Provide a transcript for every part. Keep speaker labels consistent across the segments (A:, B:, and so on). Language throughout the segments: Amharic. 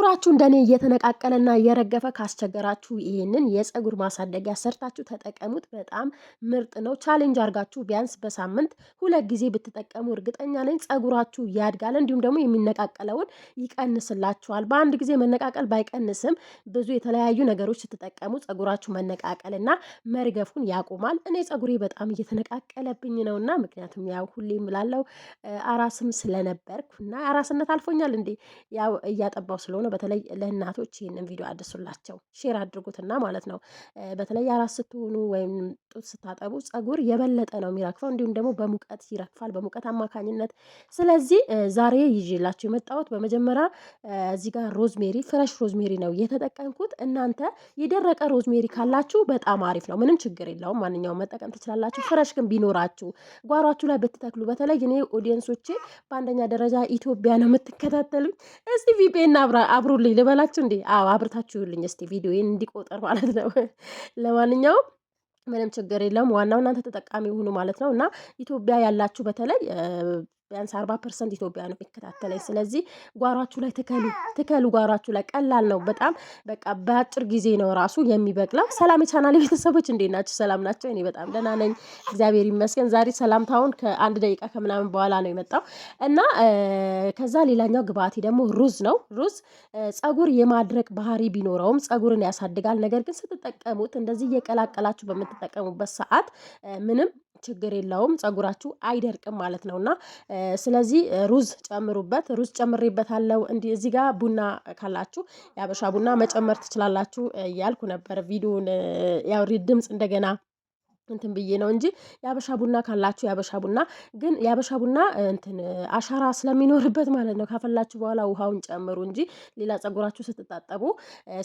A: ፀጉራችሁ እንደኔ እየተነቃቀለና እየረገፈ ካስቸገራችሁ ይሄንን የፀጉር ማሳደጊያ ሰርታችሁ ተጠቀሙት። በጣም ምርጥ ነው። ቻሌንጅ አድርጋችሁ ቢያንስ በሳምንት 2 ጊዜ ብትጠቀሙ እርግጠኛ ነኝ ፀጉራችሁ ያድጋል፣ እንዲሁም ደግሞ የሚነቃቀለውን ይቀንስላችኋል። በአንድ ጊዜ መነቃቀል ባይቀንስም ብዙ የተለያዩ ነገሮች ስትጠቀሙ ፀጉራችሁ መነቃቀልና መርገፉን ያቆማል። እኔ ፀጉሬ በጣም እየተነቃቀለብኝ ነውና፣ ምክንያቱም ያው ሁሌም እላለሁ አራስም ስለነበርኩና አራስነት አልፎኛል እንዴ ያው እያጠባው ስለሆነ በተለይ ለእናቶች ይሄንን ቪዲዮ አድርሱላቸው፣ ሼር አድርጉትና ማለት ነው። በተለይ አራስ ስትሆኑ ወይም ጡት ስታጠቡ ፀጉር የበለጠ ነው የሚረግፈው፣ እንዲሁም ደግሞ በሙቀት ይረግፋል፣ በሙቀት አማካኝነት። ስለዚህ ዛሬ ይዤላችሁ የመጣሁት በመጀመሪያ እዚህ ጋር ሮዝሜሪ፣ ፍረሽ ሮዝሜሪ ነው የተጠቀምኩት። እናንተ የደረቀ ሮዝሜሪ ካላችሁ በጣም አሪፍ ነው፣ ምንም ችግር የለውም፣ ማንኛውም መጠቀም ትችላላችሁ። ፍረሽ ግን ቢኖራችሁ ጓሯችሁ ላይ ብትተክሉ፣ በተለይ እኔ ኦዲየንሶቼ በአንደኛ ደረጃ ኢትዮጵያ ነው የምትከታተሉኝ። እስቲ ቪፒኤን አብሩልኝ ልበላችሁ እንዴ? አዎ አብርታችሁልኝ እስቲ ቪዲዮዬን እንዲቆጠር ማለት ነው። ለማንኛውም ምንም ችግር የለውም። ዋናው እናንተ ተጠቃሚ ሁኑ ማለት ነው። እና ኢትዮጵያ ያላችሁ በተለይ ቢያንስ 40% ኢትዮጵያ ነው የሚከታተለኝ። ስለዚህ ጓሯችሁ ላይ ትከሉ። ጓሯችሁ ላይ ቀላል ነው በጣም በቃ በአጭር ጊዜ ነው ራሱ የሚበቅለው። ሰላም የቻናል ቤተሰቦች እንዴት ናችሁ? ሰላም ናቸው? እኔ በጣም ደህና ነኝ እግዚአብሔር ይመስገን። ዛሬ ሰላምታውን ከ1 ደቂቃ ከምናምን በኋላ ነው የመጣው እና ከዛ ሌላኛው ግብአቴ ደግሞ ሩዝ ነው። ሩዝ ፀጉር የማድረቅ ባህሪ ቢኖረውም ፀጉርን ያሳድጋል። ነገር ግን ስትጠቀሙት እንደዚህ እየቀላቀላችሁ በምትጠቀሙበት ሰዓት ምንም ችግር የለውም፣ ፀጉራችሁ አይደርቅም ማለት ነውና ስለዚህ ሩዝ ጨምሩበት። ሩዝ ጨምሬበታለሁ። እንዲህ እዚህ ጋር ቡና ካላችሁ የአበሻ ቡና መጨመር ትችላላችሁ እያልኩ ነበር። ቪዲዮን ያው ድምጽ እንደገና እንትን ብዬ ነው እንጂ የአበሻ ቡና ካላችሁ የአበሻ ቡና ግን የአበሻ ቡና እንትን አሻራ ስለሚኖርበት ማለት ነው ካፈላችሁ በኋላ ውሃውን ጨምሩ እንጂ ሌላ ፀጉራችሁ ስትታጠቡ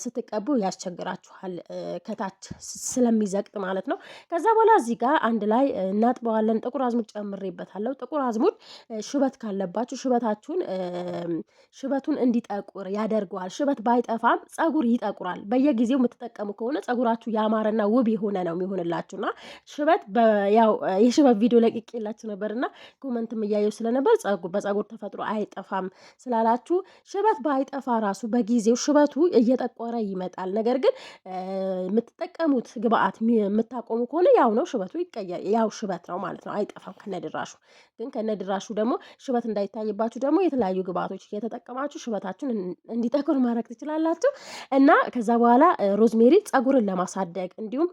A: ስትቀቡ ያስቸግራችኋል፣ ከታች ስለሚዘቅጥ ማለት ነው። ከዛ በኋላ እዚህ ጋር አንድ ላይ እናጥበዋለን። ጥቁር አዝሙድ ጨምሬበታለሁ። ጥቁር አዝሙድ ሽበት ካለባችሁ ሽበቱን እንዲጠቁር ያደርገዋል። ሽበት ባይጠፋም ፀጉር ይጠቁራል። በየጊዜው የምትጠቀሙ ከሆነ ፀጉራችሁ ያማረና ውብ የሆነ ነው የሚሆንላችሁና ሽበት ያው የሽበት ቪዲዮ ለቅቄላችሁ ነበርና ኮመንትም እያየሁ ስለነበር በፀጉር ተፈጥሮ አይጠፋም ስላላችሁ ሽበት ባይጠፋ ራሱ በጊዜው ሽበቱ እየጠቆረ ይመጣል። ነገር ግን የምትጠቀሙት ግብአት የምታቆሙ ከሆነ ያው ነው ሽበቱ ይቀየር፣ ያው ሽበት ነው ማለት ነው፣ አይጠፋም ከነድራሹ። ግን ከነድራሹ ደግሞ ሽበት እንዳይታይባችሁ ደግሞ የተለያዩ ግብአቶች እየተጠቀማችሁ ሽበታችሁን እንዲጠቁር ማድረግ ትችላላችሁ። እና ከዛ በኋላ ሮዝሜሪ ፀጉርን ለማሳደግ እንዲሁም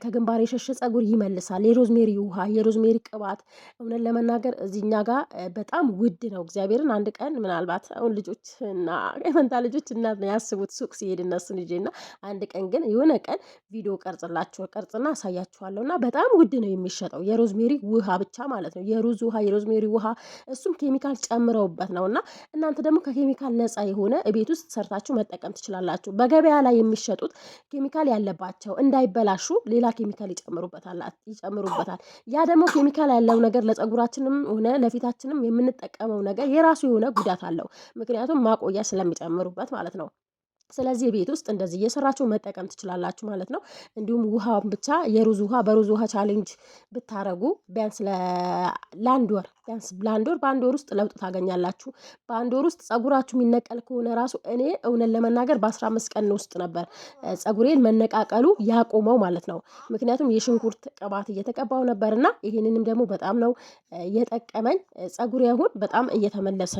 A: ከግንባር የሸሸ ፀጉር ይመልሳል። የሮዝሜሪ ውሃ፣ የሮዝሜሪ ቅባት እውነት ለመናገር እዚህኛ ጋር በጣም ውድ ነው። እግዚአብሔርን አንድ ቀን ምናልባት አሁን ልጆች እና የመንታ ልጆች እናት ነው ያስቡት ሱቅ ሲሄድ እነሱን ይዤና አንድ ቀን ግን የሆነ ቀን ቪዲዮ ቀርጽና አሳያችኋለሁ። እና በጣም ውድ ነው የሚሸጠው የሮዝሜሪ ውሃ ብቻ ማለት ነው። የሩዝ ውሃ፣ የሮዝሜሪ ውሃ እሱም ኬሚካል ጨምረውበት ነው። እና እናንተ ደግሞ ከኬሚካል ነፃ የሆነ ቤት ውስጥ ሰርታችሁ መጠቀም ትችላላችሁ። በገበያ ላይ የሚሸጡት ኬሚካል ያለባቸው እንዳይበላሹ ሌላ ኬሚካል ይጨምሩበታል። ያ ደግሞ ኬሚካል ያለው ነገር ለፀጉራችንም ሆነ ለፊታችንም የምንጠቀመው ነገር የራሱ የሆነ ጉዳት አለው። ምክንያቱም ማቆያ ስለሚጨምሩበት ማለት ነው። ስለዚህ ቤት ውስጥ እንደዚህ እየሰራችሁ መጠቀም ትችላላችሁ ማለት ነው። እንዲሁም ውሃውን ብቻ የሩዝ ውሃ በሩዝ ውሃ ቻሌንጅ ብታረጉ ቢያንስ ለአንድ ወር በአንድ ወር ውስጥ ለውጥ ታገኛላችሁ። በአንድ ወር ውስጥ ፀጉራችሁ የሚነቀል ከሆነ ራሱ እኔ እውነት ለመናገር በ15 ቀን ውስጥ ነበር ፀጉሬን መነቃቀሉ ያቆመው ማለት ነው። ምክንያቱም የሽንኩርት ቅባት እየተቀባው ነበርና ይሄንንም ደግሞ በጣም ነው የጠቀመኝ። ፀጉሬ አሁን በጣም እየተመለሰ ነው።